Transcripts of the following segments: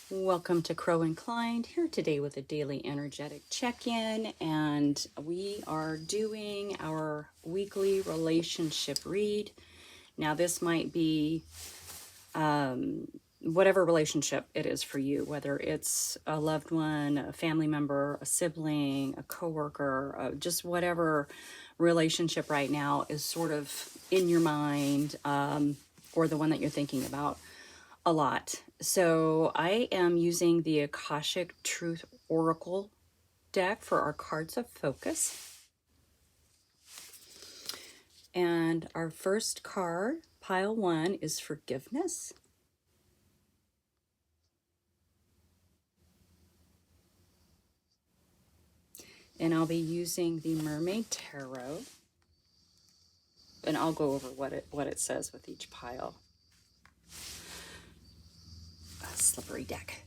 Welcome to Crow Inclined, here today with a daily energetic check-in, and we are doing our weekly relationship read. Now this might be whatever relationship it is for you, whether it's a loved one, a family member, a sibling, a coworker, just whatever relationship right now is sort of in your mind, or the one that you're thinking about a lot. So I am using the Akashic Truth Oracle deck for our cards of focus. And our first card, pile 1, is forgiveness. And I'll be using the Mermaid Tarot. And I'll go over what it says with each pile. A slippery deck.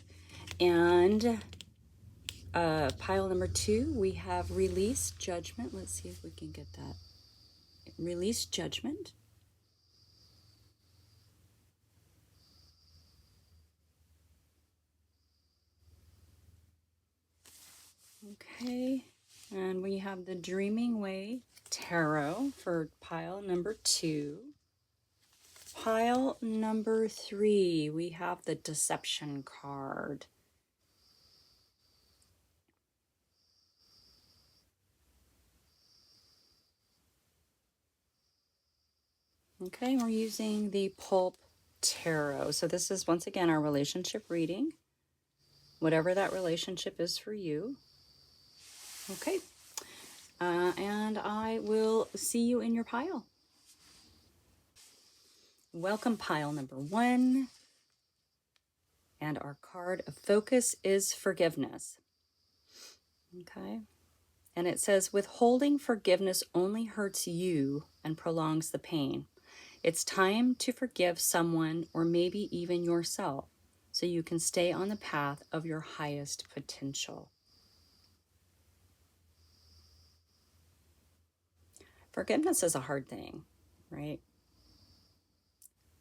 And pile number 2, we have Release Judgment. Let's see if we can get that. Release Judgment. Okay, and we have the Dreaming Way Tarot for pile number 2. Pile number 3, we have the Deception card. Okay, we're using the Pulp Tarot. So this is once again our relationship reading, whatever that relationship is for you. Okay, and I will see you in your pile. Welcome, pile number 1. And our card of focus is forgiveness. Okay. And it says, withholding forgiveness only hurts you and prolongs the pain. It's time to forgive someone or maybe even yourself so you can stay on the path of your highest potential. Forgiveness is a hard thing, right?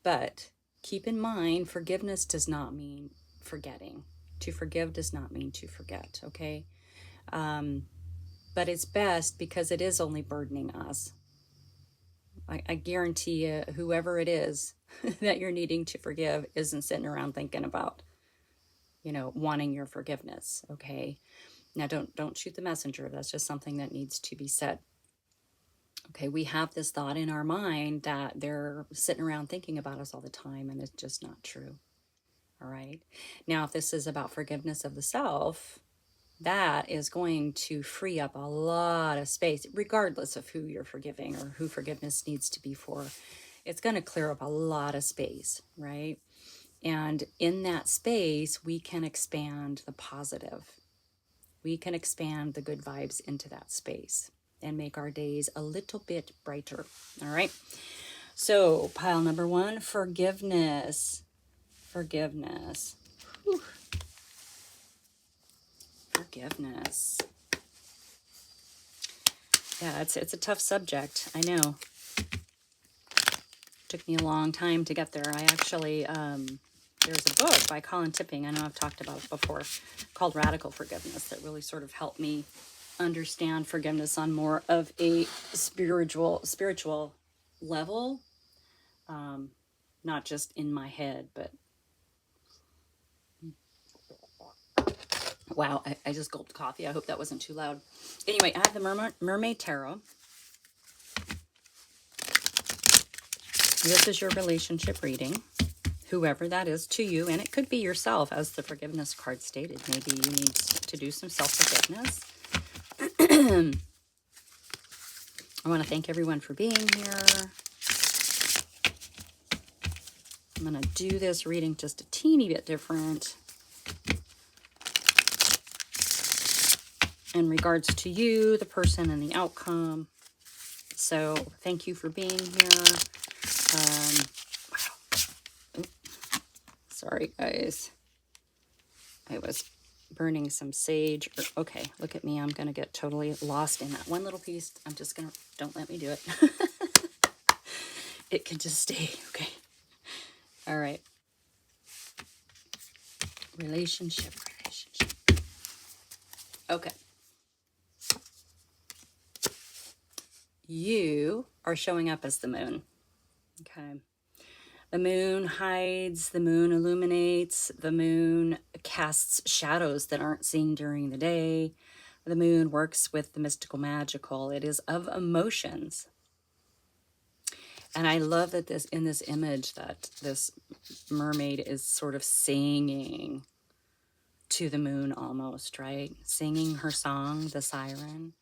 But keep in mind, forgiveness does not mean forgetting. To forgive does not mean to forget, okay? But it's best because it is only burdening us. I guarantee you, whoever it is that you're needing to forgive isn't sitting around thinking about, wanting your forgiveness, okay? Now, don't shoot the messenger. That's just something that needs to be said. Okay, we have this thought in our mind that they're sitting around thinking about us all the time, and it's just not true. All right. Now, if this is about forgiveness of the self, that is going to free up a lot of space, regardless of who you're forgiving or who forgiveness needs to be for. It's going to clear up a lot of space, right? And in that space, we can expand the positive. We can expand the good vibes into that space and make our days a little bit brighter. All right. So pile number 1, forgiveness. Forgiveness. Whew. Forgiveness. Yeah, it's a tough subject. I know. Took me a long time to get there. I actually, there's a book by Colin Tipping, I know I've talked about it before, called Radical Forgiveness, that really sort of helped me understand forgiveness on more of a spiritual level, not just in my head, but wow, I just gulped coffee. I hope that wasn't too loud. Anyway, I have the Mermaid Tarot. This is your relationship reading, whoever that is to you, and it could be yourself, as the forgiveness card stated. Maybe you need to do some self-forgiveness. I want to thank everyone for being here. I'm going to do this reading just a teeny bit different in regards to you, the person, and the outcome. So thank you for being here. Wow. Sorry, guys. I was burning some sage. Okay, look at me. I'm going to get totally lost in that one little piece. I'm just going to, don't let me do it. It can just stay. Okay. All right. Relationship. Okay. You are showing up as the moon. Okay. The moon hides, the moon illuminates, the moon casts shadows that aren't seen during the day. The moon works with the mystical magical. It is of emotions. And I love that this in this image that this mermaid is sort of singing to the moon almost, right? Singing her song, the siren,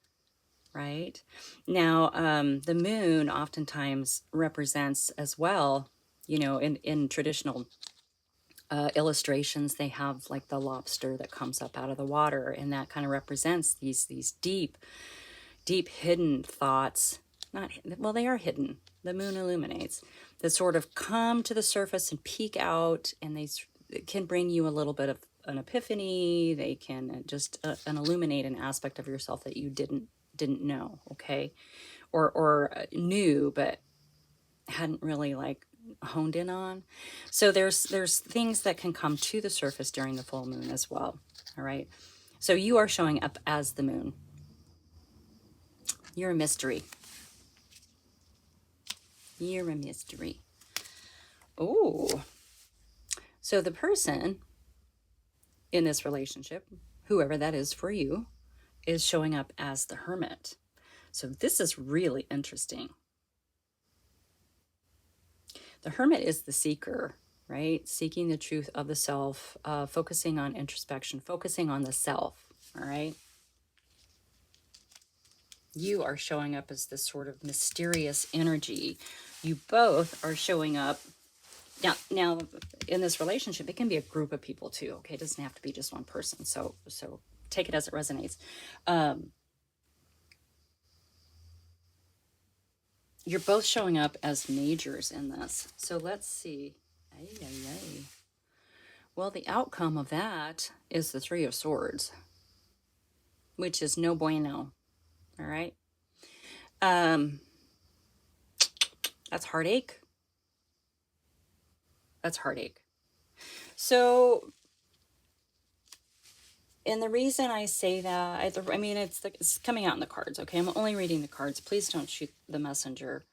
right? Now, the moon oftentimes represents as well, you know, in traditional illustrations, they have like the lobster that comes up out of the water, and that kind of represents these deep hidden thoughts. Not well, they are hidden. The moon illuminates, that sort of come to the surface and peek out, and they can bring you a little bit of an epiphany. They can just illuminate an aspect of yourself that you didn't know, okay, or knew but hadn't really like honed in on. So there's things that can come to the surface during the full moon as well. All right. So you are showing up as the moon. You're a mystery. You're a mystery. Oh. So the person in this relationship, whoever that is for you, is showing up as the hermit. So this is really interesting. The hermit is the seeker, right? Seeking the truth of the self, focusing on introspection, focusing on the self, all right? You are showing up as this sort of mysterious energy. You both are showing up. Now, in this relationship, it can be a group of people too, okay? It doesn't have to be just one person. So take it as it resonates. You're both showing up as majors in this. So let's see. Well, the outcome of that is the Three of Swords, which is no bueno. All right. That's heartache. That's heartache. So, and the reason I say that, I mean, it's coming out in the cards, okay? I'm only reading the cards. Please don't shoot the messenger.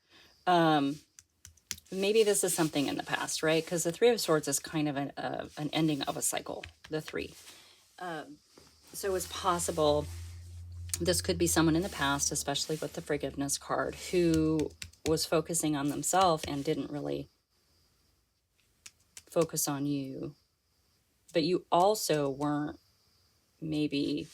Maybe this is something in the past, right? Because the Three of Swords is kind of an ending of a cycle, the three. So it's possible this could be someone in the past, especially with the forgiveness card, who was focusing on themselves and didn't really focus on you. But you also weren't maybe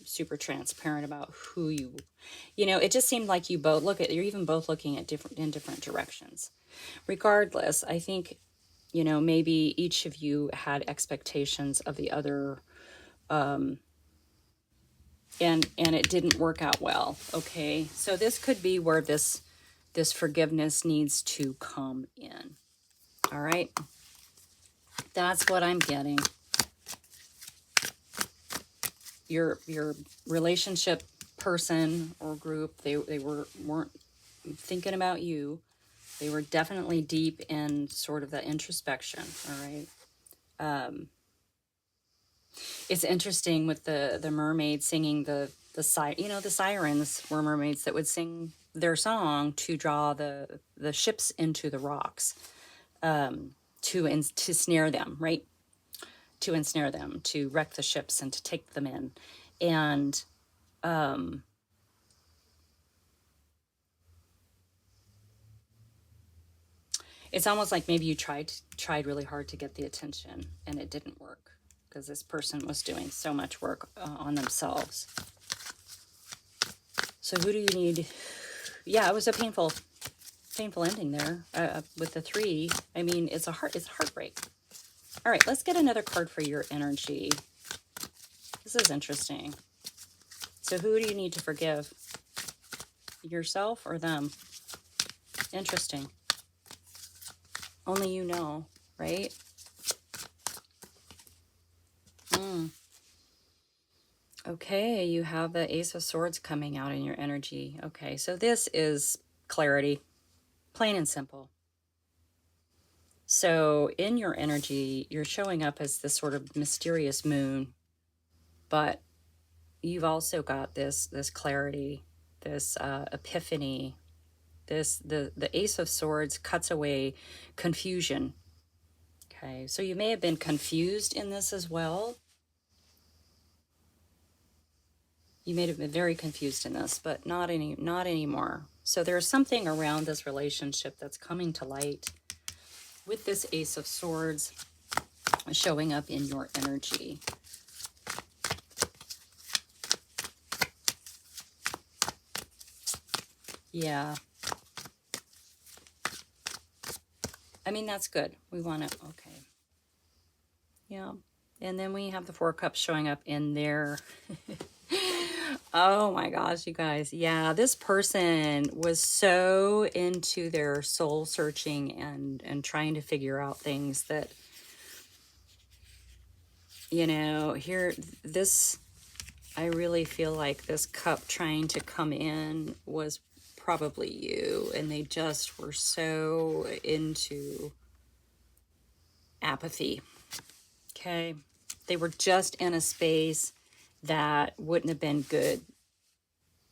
super transparent about who you know, it just seemed like you both you're even both looking at different directions. Regardless, I think, you know, maybe each of you had expectations of the other, and it didn't work out well. Okay. So this could be where this forgiveness needs to come in. All right. That's what I'm getting. Your relationship person or group, they weren't thinking about you. They were definitely deep in sort of the introspection. All right. It's interesting with the mermaid singing the sirens were mermaids that would sing their song to draw the ships into the rocks, to snare them, right? To ensnare them, to wreck the ships and to take them in. And it's almost like maybe you tried really hard to get the attention and it didn't work because this person was doing so much work on themselves. So who do you need? Yeah, it was a painful ending there with the three. I mean, it's heartbreak. All right, let's get another card for your energy. This is interesting. So who do you need to forgive? Yourself or them? Interesting. Only you know, right? Okay, you have the Ace of Swords coming out in your energy. Okay, so this is clarity. Plain and simple. So in your energy, you're showing up as this sort of mysterious moon, but you've also got this clarity, this epiphany, this the Ace of Swords cuts away confusion. Okay, so you may have been confused in this as well. You may have been very confused in this, but not anymore. So there's something around this relationship that's coming to light with this Ace of Swords showing up in your energy. Yeah. I mean, that's good. We want to, okay. Yeah. And then we have the Four Cups showing up in there. Oh my gosh, you guys. Yeah, this person was so into their soul searching and trying to figure out things that, you know, here, this, I really feel like this cup trying to come in was probably you, and they just were so into apathy. Okay. They were just in a space that wouldn't have been good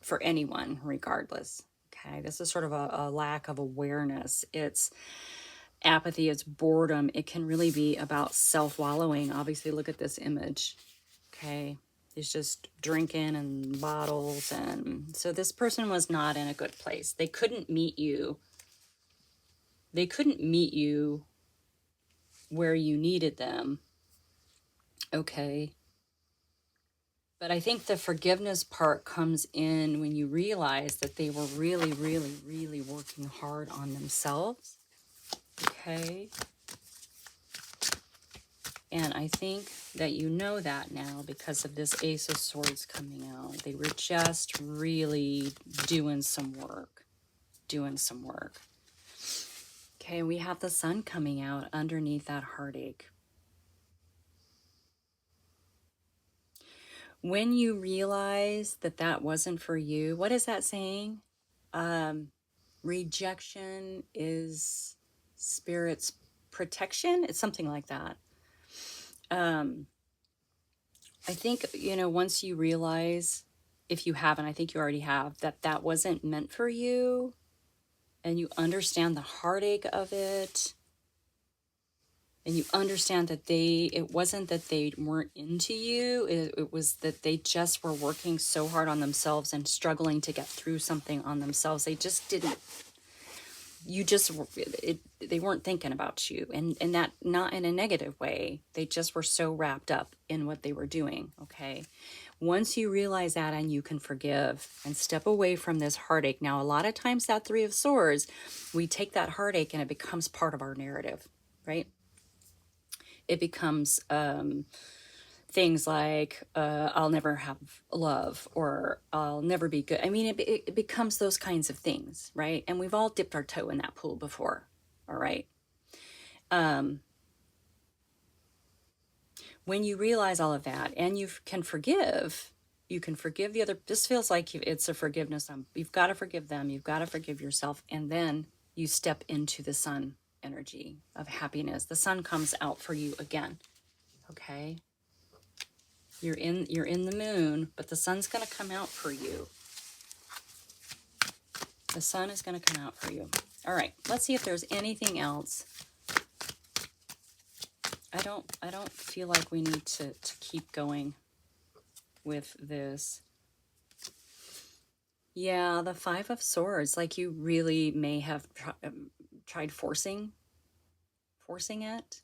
for anyone, regardless. Okay. This is sort of a lack of awareness. It's apathy, it's boredom. It can really be about self wallowing. Obviously, look at this image. Okay. He's just drinking and bottles. And so this person was not in a good place. They couldn't meet you. They couldn't meet you where you needed them. Okay. But I think the forgiveness part comes in when you realize that they were really, really, really working hard on themselves. Okay. And I think that you know that now because of this Ace of Swords coming out. They were just really doing some work. Doing some work. Okay, we have the Sun coming out underneath that heartache. When you realize that that wasn't for you, what is that saying? Rejection is spirit's protection. It's something like that. I think, you know, once you realize, if you haven't, I think you already have, that that wasn't meant for you, and you understand the heartache of it, and you understand that it wasn't that they weren't into you, it was that they just were working so hard on themselves and struggling to get through something on themselves. They just didn't, they weren't thinking about you, and that not in a negative way. They just were so wrapped up in what they were doing. Okay. Once you realize that and you can forgive and step away from this heartache. Now, a lot of times that Three of Swords, we take that heartache and it becomes part of our narrative, right? It becomes things like I'll never have love, or I'll never be good. I mean, it becomes those kinds of things, right? And we've all dipped our toe in that pool before, all right? When you realize all of that and you can forgive, the other. This feels like it's a forgiveness. You've got to forgive them. You've got to forgive yourself. And then you step into the Sun energy of happiness. The Sun comes out for you again. Okay. You're in the moon, but the Sun's going to come out for you. The Sun is going to come out for you. All right. Let's see if there's anything else. I don't feel like we need to keep going with this. Yeah, the Five of Swords, like you really may have tried forcing it,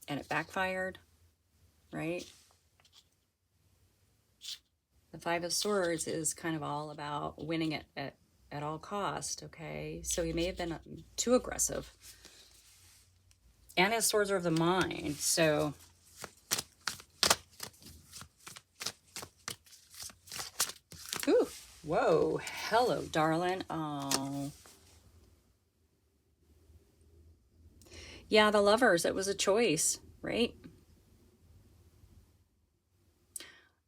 and it backfired, right? The Five of Swords is kind of all about winning it at all cost, okay? So you may have been too aggressive. And his swords are of the mind, so ooh, whoa, hello, darling. Oh. Yeah, the Lovers, it was a choice, right?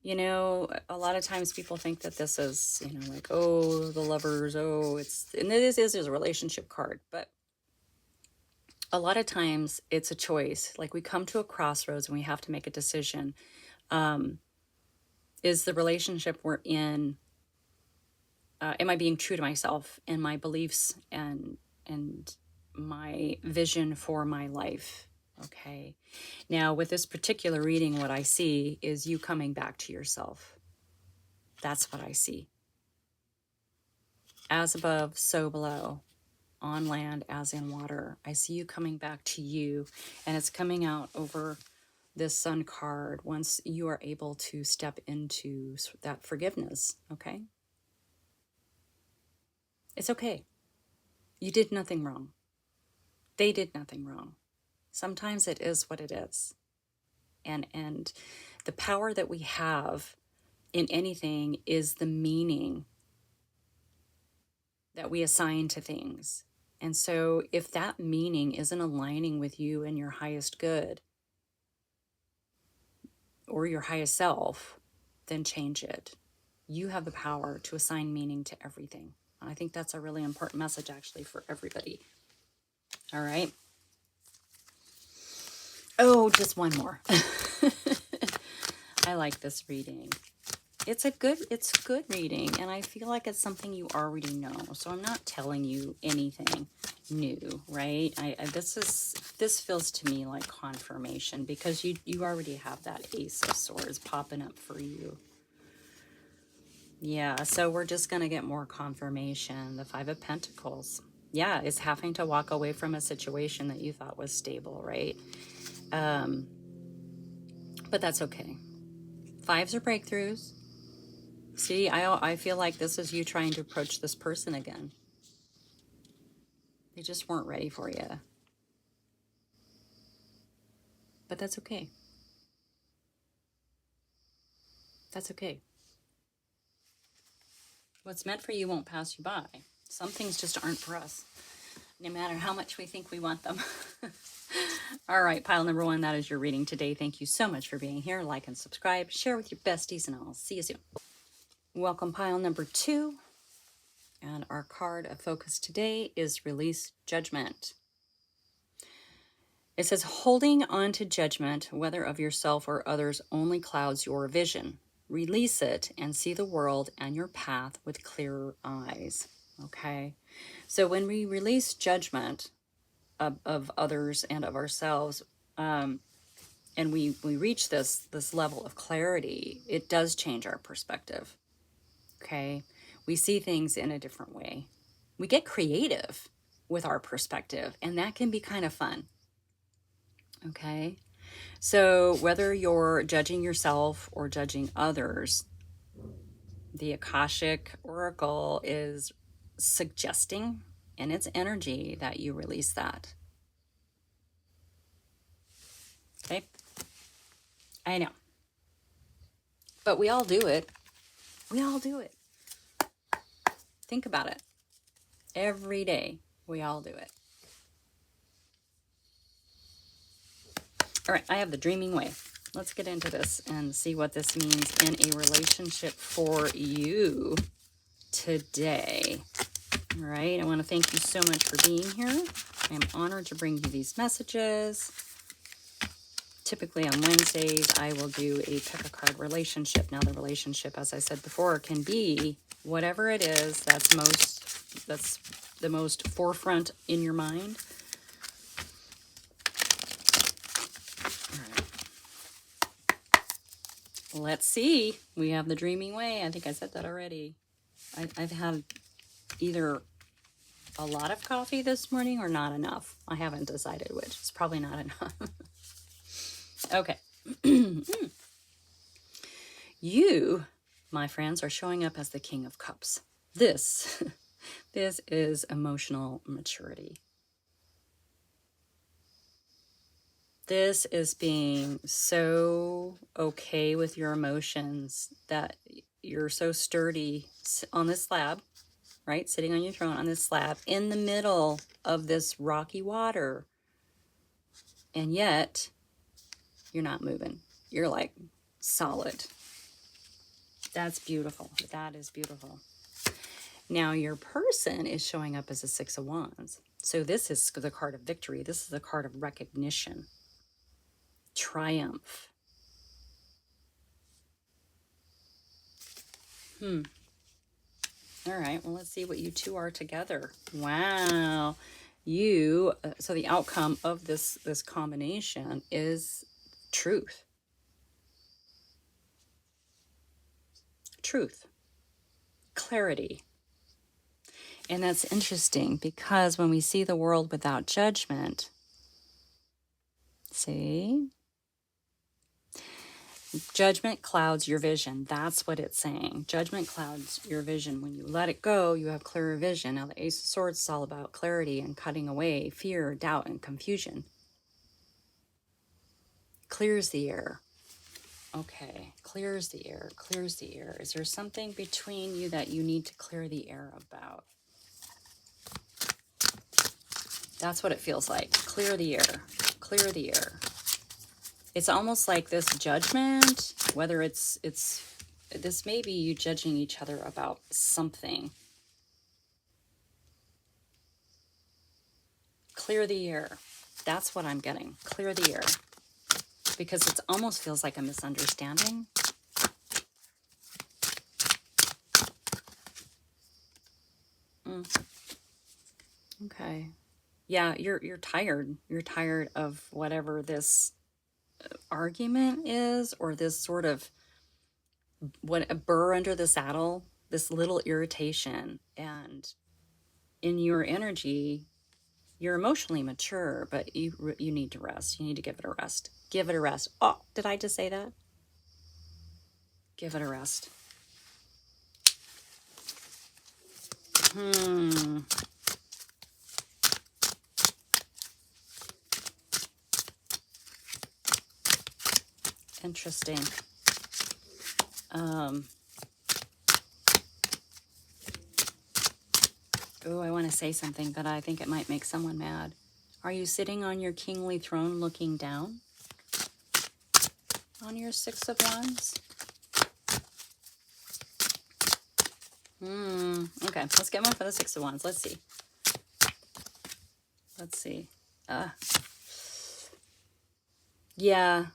You know, a lot of times people think that this is, you know, like, oh, the Lovers, oh, it's, and this is a relationship card, but a lot of times it's a choice. Like we come to a crossroads and we have to make a decision. Is the relationship we're in, am I being true to myself and my beliefs and my vision for my life? Okay. Now, with this particular reading, what I see is you coming back to yourself. That's what I see. As above, so below. On land as in water. I see you coming back to you, and it's coming out over this Sun card once you are able to step into that forgiveness. Okay? It's okay. You did nothing wrong. They did nothing wrong. Sometimes it is what it is. And the power that we have in anything is the meaning that we assign to things. And so if that meaning isn't aligning with you and your highest good or your highest self, then change it. You have the power to assign meaning to everything. I think that's a really important message actually for everybody. All right. Oh, just one more. I like this reading. It's good reading, and I feel like it's something you already know. So I'm not telling you anything new, right? This feels to me like confirmation because you already have that Ace of Swords popping up for you. Yeah, so we're just going to get more confirmation. The Five of Pentacles. Yeah, it's having to walk away from a situation that you thought was stable, right? But that's okay. Fives are breakthroughs. See, I feel like this is you trying to approach this person again. They just weren't ready for you. But that's okay. That's okay. What's meant for you won't pass you by. Some things just aren't for us, no matter how much we think we want them. All right, pile number one, that is your reading today. Thank you so much for being here. Like and subscribe, share with your besties, and I'll see you soon. Welcome, pile number two. And our card of focus today is Release Judgment. It says, holding on to judgment, whether of yourself or others, only clouds your vision. Release it and see the world and your path with clearer eyes. Okay? So when we release judgment of others and of ourselves, and we reach this level of clarity, it does change our perspective. Okay? We see things in a different way. We get creative with our perspective, and that can be kind of fun. Okay, so whether you're judging yourself or judging others, the Akashic Oracle is suggesting in its energy that you release that. Okay, I know, but we all do it. We all do it. Think about it. Every day, we all do it. All right, I have the Dreaming Way. Let's get into this and see what this means in a relationship for you today. All right, I want to thank you so much for being here. I am honored to bring you these messages. Typically on Wednesdays, I will do a pick a card relationship. Now, the relationship, as I said before, can be whatever it is that's the most forefront in your mind. Let's see. We have the Dreaming Way. I think I said that already. I've had either a lot of coffee this morning or not enough. I haven't decided which. It's probably not enough. Okay. You, my friends, are showing up as the King of Cups. This is emotional maturity. This is being so okay with your emotions that you're so sturdy on this slab, right? Sitting on your throne on this slab in the middle of this rocky water. And yet, you're not moving. You're like solid. That's beautiful. That is beautiful. Now, your person is showing up as a Six of Wands. So this is the card of victory. This is the card of recognition, triumph. All right, well, let's see what you two are together. Wow. So the outcome of this combination is truth. Truth. Clarity. And that's interesting because when we see the world without judgment, see? Judgment clouds your vision. That's what it's saying. Judgment clouds your vision. When you let it go, you have clearer vision. Now, the Ace of Swords is all about clarity and cutting away fear, doubt, and confusion. Clears the air. Okay, clears the air, clears the air. Is there something between you that you need to clear the air about? That's what it feels like. Clear the air, clear the air. It's almost like this judgment, whether it's this may be you judging each other about something. Clear the air. That's what I'm getting. Clear the air. Because it almost feels like a misunderstanding. Okay. Yeah, you're tired. You're tired of whatever this argument is, or this sort of a burr under the saddle, this little irritation. And in your energy, you're emotionally mature, but you need to rest. You need to give it a rest. Give it a rest. Oh, did I just say that? Give it a rest. Interesting. Oh, I want to say something, but I think it might make someone mad. Are you sitting on your kingly throne looking down on your Six of Wands? Okay, let's get one for the Six of Wands. Let's see. Let's see. Yeah.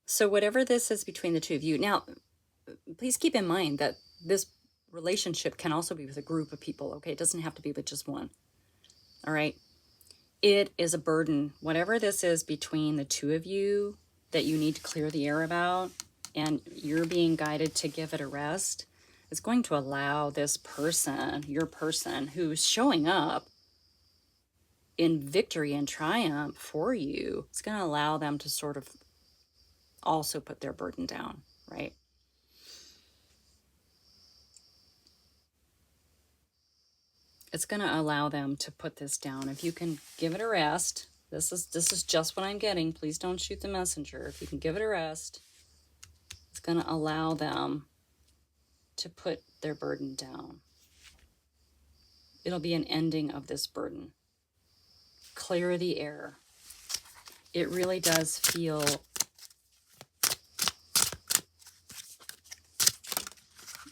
So whatever this is between the two of you. Now, please keep in mind that this relationship can also be with a group of people, okay? It doesn't have to be with just one. All right? It is a burden. Whatever this is between the two of you that you need to clear the air about, and you're being guided to give it a rest, it's going to allow this person, your person, who's showing up in victory and triumph for you, it's going to allow them to sort of also put their burden down, right? It's going to allow them to put this down. If you can give it a rest, this is just what I'm getting. Please don't shoot the messenger. If you can give it a rest, it's going to allow them to put their burden down. It'll be an ending of this burden. Clear the air. It really does feel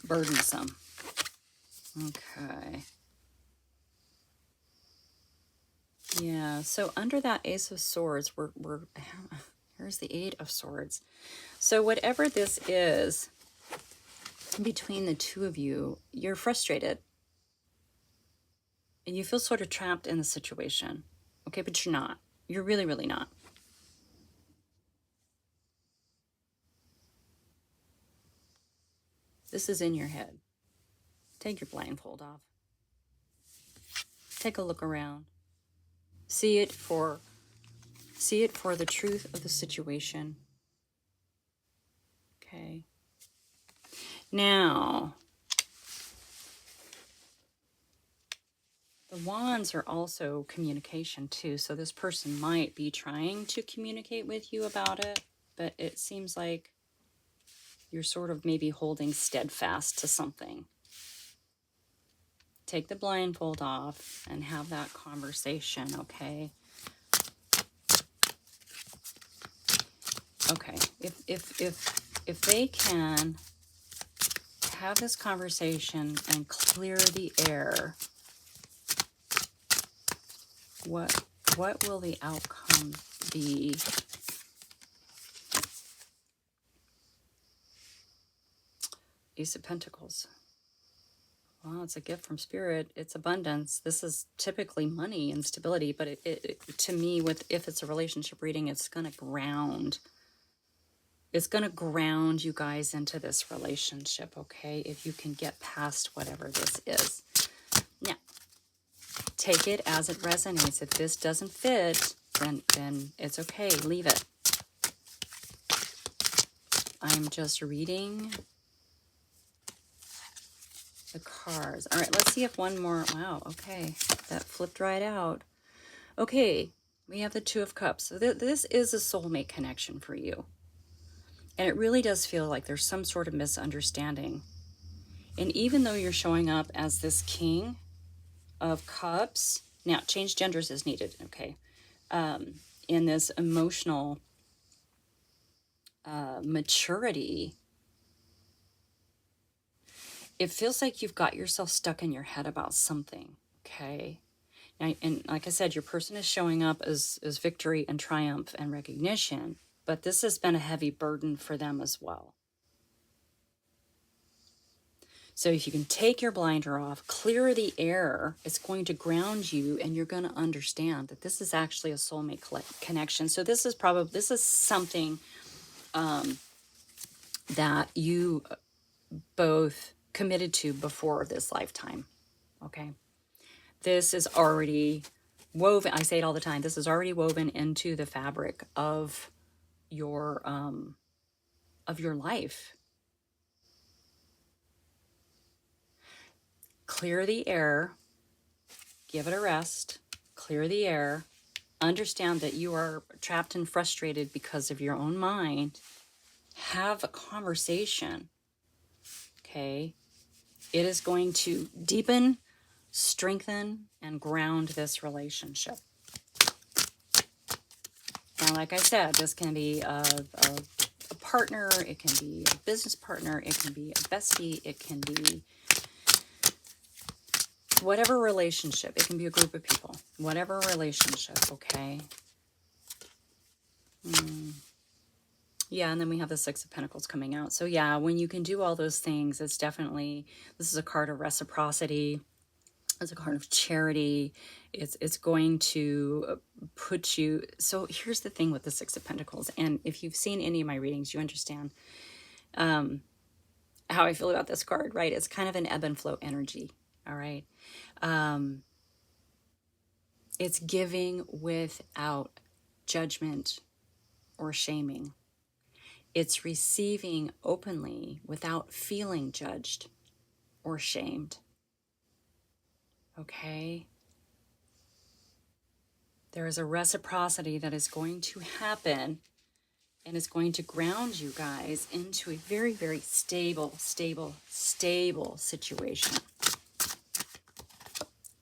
burdensome. Okay. Yeah, so under that Ace of Swords, here's the Eight of Swords. So whatever this is between the two of you, you're frustrated. And you feel sort of trapped in the situation. Okay, but you're not. You're really, really not. This is in your head. Take your blindfold off. Take a look around. See it for the truth of the situation. Okay. Now, the wands are also communication too. So this person might be trying to communicate with you about it, but it seems like you're sort of maybe holding steadfast to something. Take the blindfold off and have that conversation, okay? Okay, if they can have this conversation and clear the air. What will the outcome be? Ace of Pentacles. Well, it's a gift from Spirit. It's abundance. This is typically money and stability, but it to me, if it's a relationship reading, it's going to ground. It's going to ground you guys into this relationship, okay? If you can get past whatever this is. Now, take it as it resonates. If this doesn't fit, then it's okay. Leave it. I'm just reading the cards. All right, let's see if one more. Wow, okay. That flipped right out. Okay, we have the Two of Cups. So this is a soulmate connection for you. And it really does feel like there's some sort of misunderstanding. And even though you're showing up as this King of Cups, now change genders as needed, okay? In this emotional maturity, it feels like you've got yourself stuck in your head about something, okay? Now, and like I said, your person is showing up as victory and triumph and recognition, but this has been a heavy burden for them as well. So if you can take your blinder off, clear the air, it's going to ground you, and you're going to understand that this is actually a soulmate connection. So this is something that you both committed to before this lifetime, okay? This is already woven, I say it all the time, this is already woven into the fabric of your life. Clear the air, give it a rest, clear the air, understand that you are trapped and frustrated because of your own mind. Have a conversation, okay? It is going to deepen, strengthen, and ground this relationship. Now, like I said, this can be a partner, it can be a business partner, it can be a bestie, it can be whatever relationship. It can be a group of people, whatever relationship, okay? Yeah, and then we have the Six of Pentacles coming out. So yeah, when you can do all those things, it's definitely, this is a card of reciprocity. It's a card of charity. It's going to put you, so here's the thing with the Six of Pentacles, and if you've seen any of my readings, you understand how I feel about this card, right? It's kind of an ebb and flow energy, all right? It's giving without judgment or shaming. It's receiving openly without feeling judged or shamed. Okay? There is a reciprocity that is going to happen, and it's going to ground you guys into a very, very stable situation.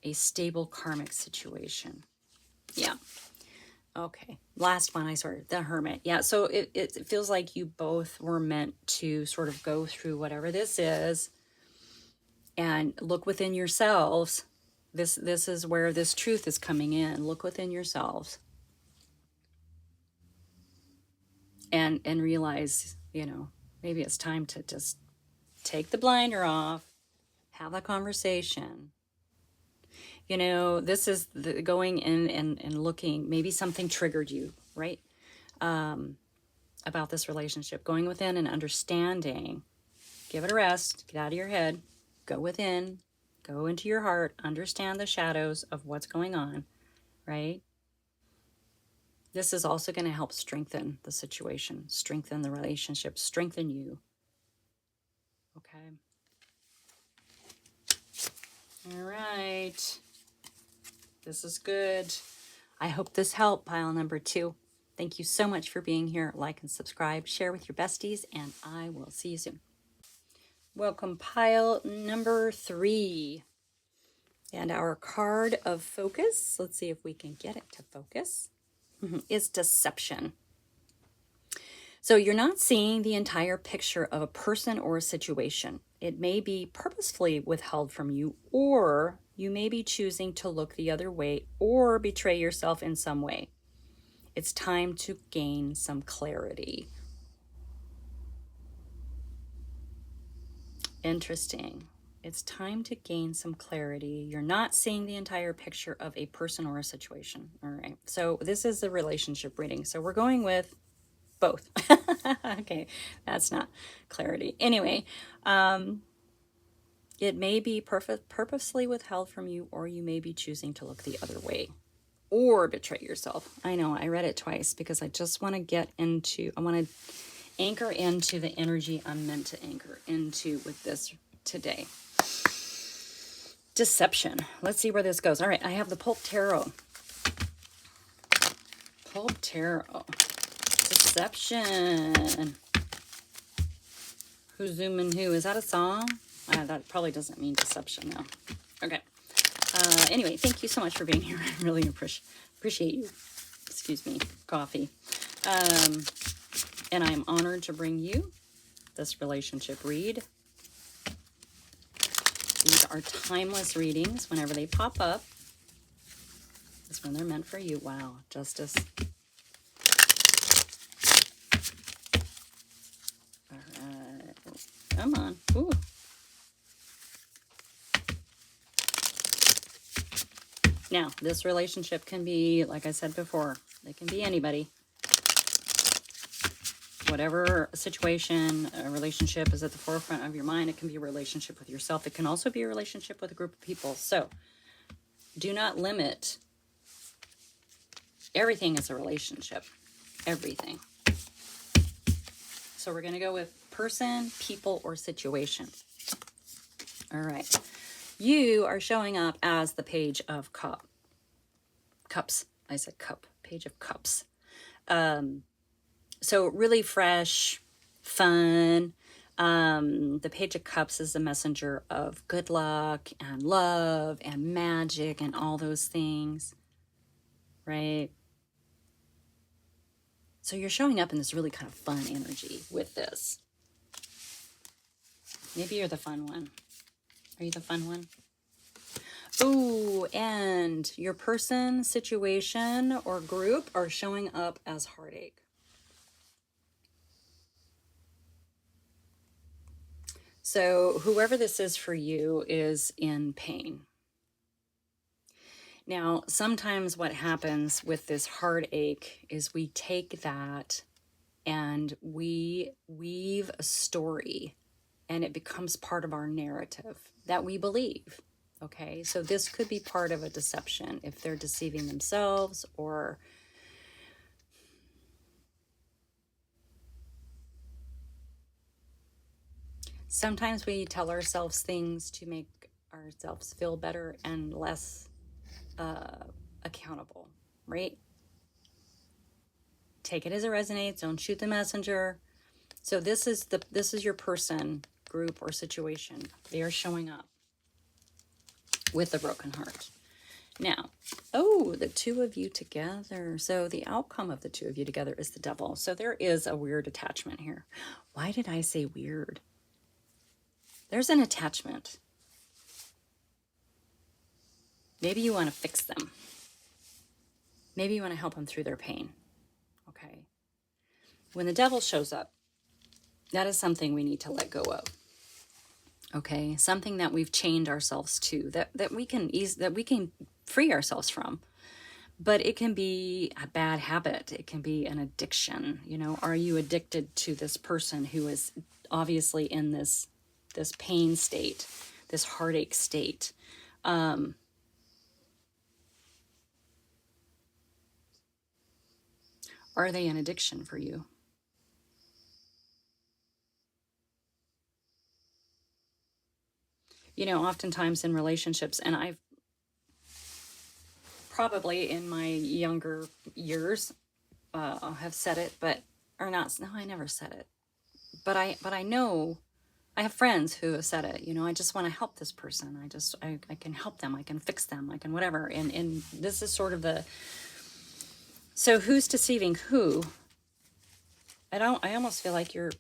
A stable karmic situation. Yeah. Okay. Last one, the Hermit. Yeah, so it feels like you both were meant to sort of go through whatever this is and look within yourselves. This is where this truth is coming in. Look within yourselves and realize, maybe it's time to just take the blinder off, have a conversation. This is going in and looking, maybe something triggered you, right? About this relationship, going within and understanding, give it a rest, get out of your head, go within, go into your heart, understand the shadows of what's going on, right? This is also going to help strengthen the situation, strengthen the relationship, strengthen you. Okay. All right. This is good. I hope this helped, pile number 2. Thank you so much for being here. Like and subscribe, share with your besties, and I will see you soon. Welcome, pile number 3. And our card of focus, let's see if we can get it to focus, is deception. So you're not seeing the entire picture of a person or a situation. It may be purposefully withheld from you, or you may be choosing to look the other way or betray yourself in some way. It's time to gain some clarity. Interesting. It's time to gain some clarity. You're not seeing the entire picture of a person or a situation. All right. So this is the relationship reading. So we're going with both. Okay. That's not clarity. Anyway, it may be purposely withheld from you, or you may be choosing to look the other way or betray yourself. I know I read it twice because I just want to I want to anchor into the energy I'm meant to anchor into with this today. Deception. Let's see where this goes. All right, I have the Pulp Tarot. Pulp Tarot. Deception. Who's zooming who? Is that a song? That probably doesn't mean deception, though. Okay. Anyway, thank you so much for being here. I really appreciate you. Excuse me, coffee. And I'm honored to bring you this relationship read. These are timeless readings. Whenever they pop up, that's when they're meant for you. Wow, Justice. All right. Come on. Ooh. Now, this relationship can be, like I said before, it can be anybody. Whatever situation, a relationship is at the forefront of your mind. It can be a relationship with yourself. It can also be a relationship with a group of people. So do not limit. Everything is a relationship. Everything. So we're going to go with person, people, or situation. All right. You are showing up as the Page of Cups. I said cup. Page of Cups. So really fresh, fun. The Page of Cups is the messenger of good luck and love and magic and all those things, right? So you're showing up in this really kind of fun energy with this. Maybe you're the fun one. Are you the fun one? Oh, and your person, situation, or group are showing up as heartache. So whoever this is for you is in pain. Now, sometimes what happens with this heartache is we take that and we weave a story, and it becomes part of our narrative that we believe. Okay, so this could be part of a deception if they're deceiving themselves, or sometimes we tell ourselves things to make ourselves feel better and less accountable, right? Take it as it resonates. Don't shoot the messenger. So this is your person, group, or situation. They are showing up with a broken heart. Now, oh, the two of you together. So the outcome of the two of you together is the Devil. So there is a weird attachment here. Why did I say weird? There's an attachment. Maybe you want to fix them. Maybe you want to help them through their pain. Okay. When the Devil shows up, that is something we need to let go of. Okay, something that we've chained ourselves to, that we can free ourselves from. But it can be a bad habit. It can be an addiction. You know, are you addicted to this person who is obviously in this pain state, this heartache state? Are they an addiction for you? You know, oftentimes in relationships, and I've probably in my younger years have said it, no, I never said it. But I know, I have friends who have said it, you know, I just want to help this person. I can help them. I can fix them. I can whatever. And this is sort of so who's deceiving who? I almost feel like you're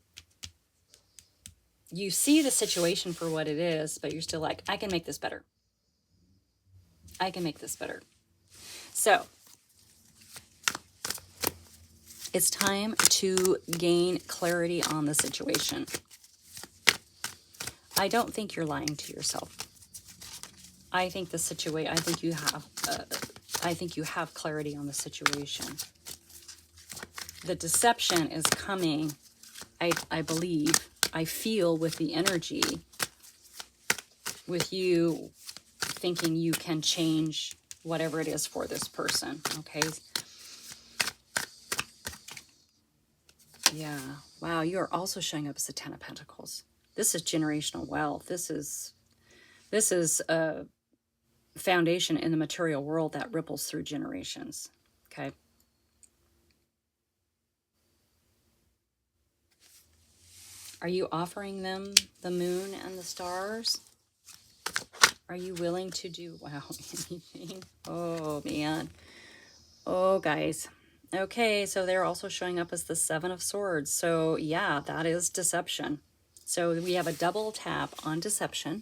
you see the situation for what it is, but you're still like, I can make this better. I can make this better. So it's time to gain clarity on the situation. I don't think you're lying to yourself. I think the situation, I think you have clarity on the situation. The deception is coming, I believe, I feel with the energy, with you thinking you can change whatever it is for this person, okay? Yeah, wow, you are also showing up as the Ten of Pentacles. This is generational wealth. This is a foundation in the material world that ripples through generations, okay? Are you offering them the moon and the stars? Are you willing to do, wow, anything? Oh, man. Oh, guys. Okay, so they're also showing up as the Seven of Swords. So, yeah, that is deception. So we have a double tap on deception,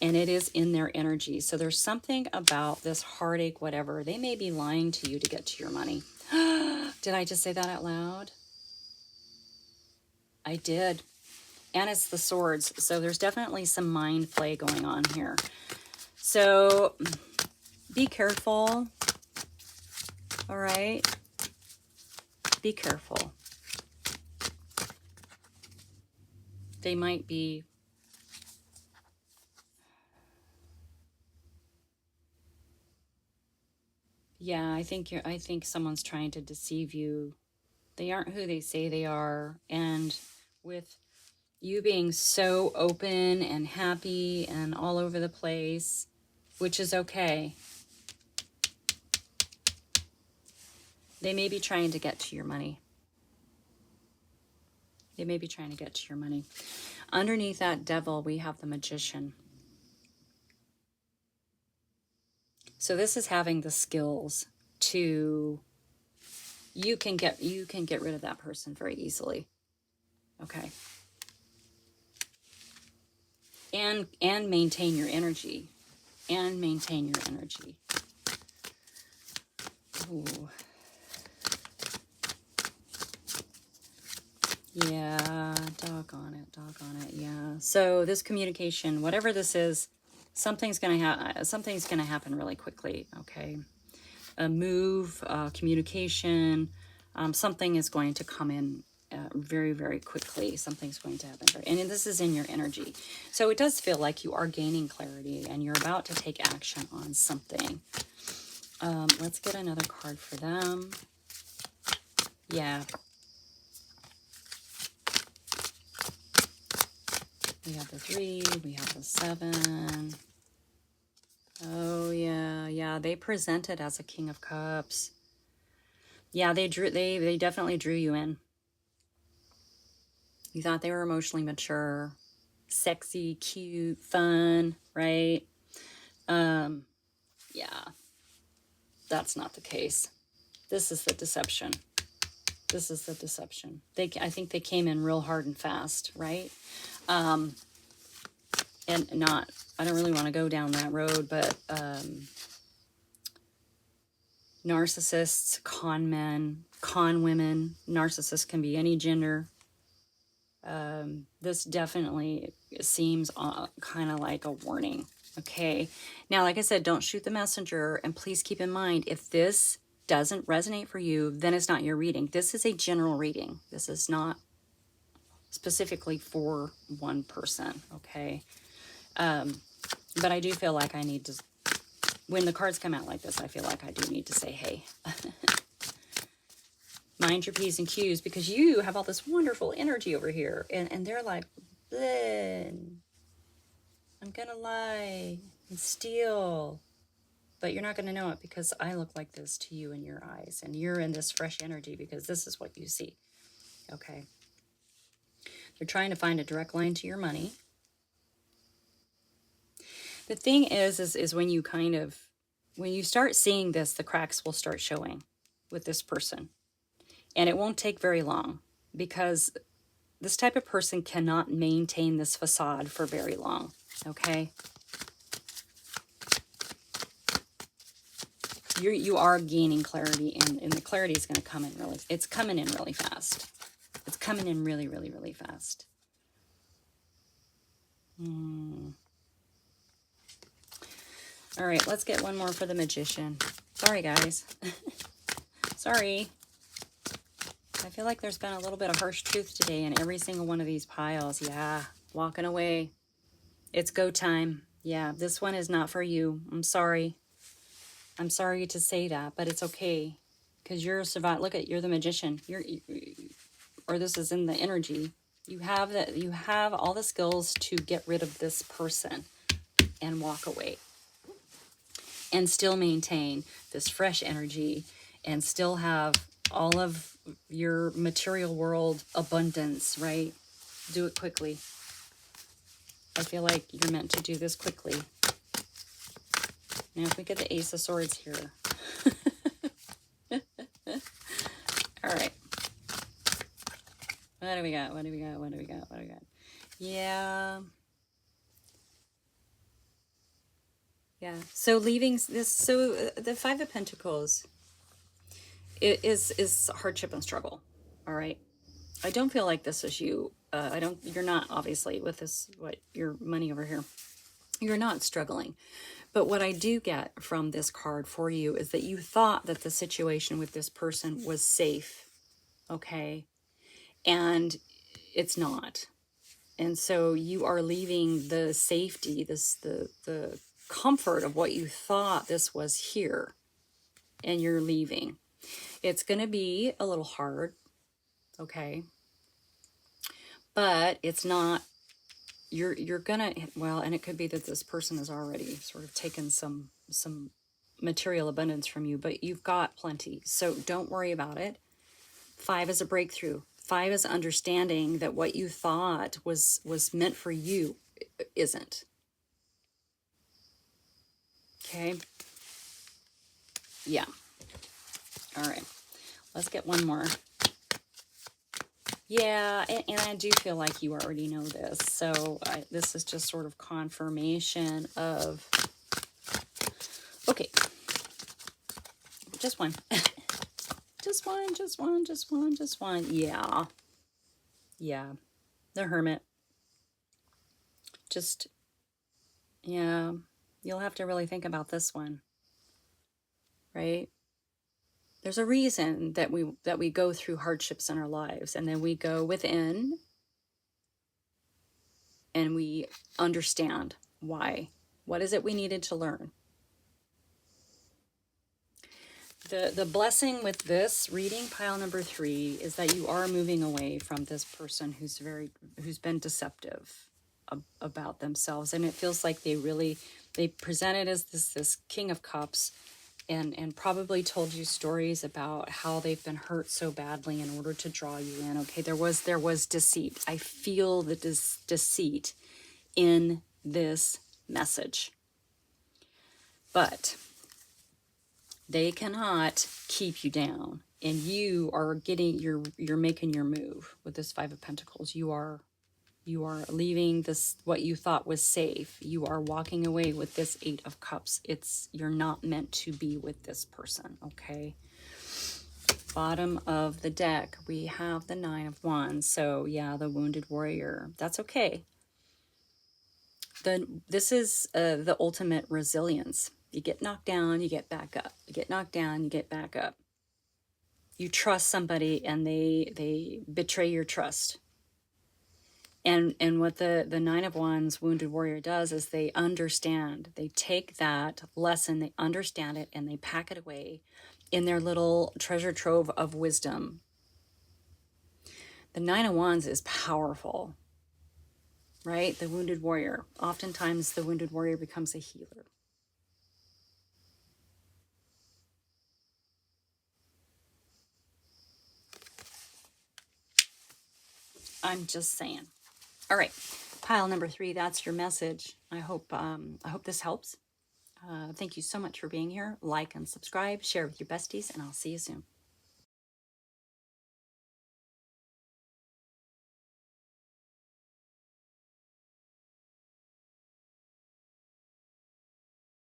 and it is in their energy. So there's something about this heartache, whatever. They may be lying to you to get to your money. Did I just say that out loud? I did. And it's the swords. So there's definitely some mind play going on here. So be careful. All right. Be careful. They might be I think someone's trying to deceive you. They aren't who they say they are. And with you being so open and happy and all over the place, which is okay, they may be trying to get to your money. They may be trying to get to your money. Underneath that devil, we have the Magician. So this is having the skills to, you can get rid of that person very easily. Okay. And maintain your energy. And maintain your energy. Ooh. Yeah, doggone it, yeah. So this communication, whatever this is, something's gonna happen really quickly, okay? A move, communication, something is going to come in very, very quickly. Something's going to happen. And this is in your energy. So it does feel like you are gaining clarity and you're about to take action on something. Let's get another card for them. Yeah. We have the 3, we have the 7. Oh, yeah. They presented as a King of Cups. Yeah, they definitely drew you in. You thought they were emotionally mature, sexy, cute, fun, right? Yeah, that's not the case. This is the deception. This is the deception. I think they came in real hard and fast, right? And I don't really want to go down that road, but narcissists, con men, con women, narcissists can be any gender. This definitely seems kind of like a warning. Okay. Now, like I said, don't shoot the messenger. And please keep in mind, if this doesn't resonate for you, then it's not your reading. This is a general reading. This is not specifically for one person. Okay. But I do feel like I need to, when the cards come out like this, I feel like I do need to say, hey, mind your P's and Q's, because you have all this wonderful energy over here. And they're like, I'm going to lie and steal. But you're not going to know it because I look like this to you in your eyes. And you're in this fresh energy because this is what you see. Okay. They're trying to find a direct line to your money. The thing is when you when you start seeing this, the cracks will start showing with this person. And it won't take very long because this type of person cannot maintain this facade for very long, okay? You are gaining clarity, and the clarity is going to come in it's coming in really fast. It's coming in really, really, really fast. All right, let's get one more for the Magician. Sorry, guys. Sorry. I feel like there's been a little bit of harsh truth today in every single one of these piles. Yeah, walking away. It's go time. Yeah, this one is not for you. I'm sorry. I'm sorry to say that, but it's okay. Because you're a survivor. Look at, you're the Magician. Or this is in the energy. You have all the skills to get rid of this person and walk away. And still maintain this fresh energy and still have all of your material world abundance, right? Do it quickly. I feel like you're meant to do this quickly. Now, if we get the Ace of Swords here. All right. What do we got? What do we got? What do we got? What do we got? Yeah. Yeah. So leaving this, so the Five of Pentacles is hardship and struggle. All right. I don't feel like this is you. You're not, obviously, with this, your money over here. You're not struggling. But what I do get from this card for you is that you thought that the situation with this person was safe. Okay. And it's not. And so you are leaving the safety, the comfort of what you thought this was here, and you're leaving. It's going to be a little hard, okay? But it's not, you're going to, well, and it could be that this person has already sort of taken some material abundance from you, but you've got plenty. So don't worry about it. 5 is a breakthrough. 5 is understanding that what you thought was meant for you isn't. Okay. Yeah. All right. Let's get one more. Yeah, and I do feel like you already know this. So this is just sort of confirmation of... Okay. Just one. Just one. Yeah. Yeah. The Hermit. Just, yeah. You'll have to really think about this one. Right? There's a reason that we go through hardships in our lives, and then we go within and we understand why. What is it we needed to learn? The blessing with this reading, pile number 3, is that you are moving away from this person who's been deceptive about themselves, and it feels like they presented as this King of Cups, and probably told you stories about how they've been hurt so badly in order to draw you in. Okay, there was deceit. I feel the deceit in this message, but they cannot keep you down, and you are you're making your move with this 5 of Pentacles. You are leaving this, what you thought was safe. You are walking away with this 8 of Cups. You're not meant to be with this person, okay? Bottom of the deck, we have the 9 of Wands. So yeah, the Wounded Warrior. That's okay. This is the ultimate resilience. You get knocked down, you get back up. You get knocked down, you get back up. You trust somebody and they betray your trust. And what the 9 of Wands Wounded Warrior does is they understand. They take that lesson, they understand it, and they pack it away in their little treasure trove of wisdom. The 9 of Wands is powerful, right? The Wounded Warrior. Oftentimes the Wounded Warrior becomes a healer. I'm just saying. All right, pile number 3, that's your message. I hope this helps. Thank you so much for being here. Like and subscribe, share with your besties, and I'll see you soon.